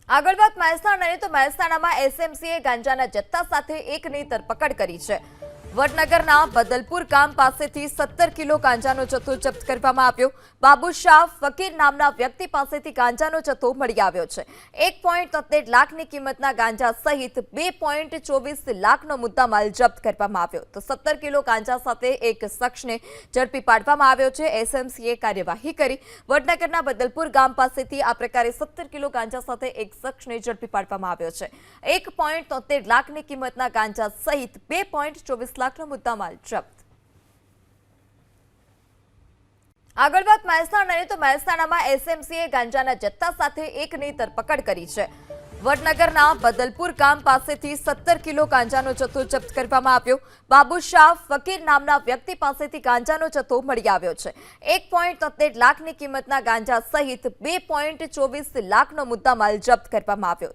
આગળ વાત મહેસાણાની તો મહેસાણામાં એસએમસીએ ગાંજાના જથ્થા સાથે એકની ધરપકડ કરી છે। વડનગરના બદલપુર ગામ પાસેથી 17 કિલો ગાંજાનો જથ્થો જપ્ત કરવામાં આવ્યો। બાબુશાહ ફકીર નામના વ્યક્તિ પાસેથી ગાંજાનો જથ્થો મળી આવ્યો છે। 1.73 લાખની કિંમતના ગાંજા સહિત 2.24 લાખનો મુદ્દામાલ જપ્ત કરવામાં આવ્યો। તો 17 કિલો ગાંજા સાથે એક શખ્સને ઝડપી પાડવામાં આવ્યો છે। એસએમસીએ કાર્યવાહી કરી વડનગરના બદલપુર ગામ પાસેથી આ પ્રકારે 17 કિલો ગાંજા સાથે એક શખ્સને ઝડપી પાડવામાં આવ્યો છે। 1.73 લાખની કિંમતના ગાંજા સહિત 2.24 લાખનો મુદ્દામાલ જપ્ત। આગળ વાત મહેસાણાની તો મહેસાણામાં એસએમસીએ ગાંજાના જથ્થા સાથે એકની ધરપકડ કરી છે। વડનગરના બદલપુર ગામ પાસેથી 17 કિલો ગાંજાનો જથ્થો જપ્ત કરવામાં આવ્યો। બાબુશાહ ફકીર નામના વ્યક્તિ પાસેથી ગાંજાનો જથ્થો મળી આવ્યો છે। 1.73 લાખની કિંમતના ગાંજા સહિત 2.24 લાખનો મુદ્દામાલ જપ્ત કરવામાં આવ્યો।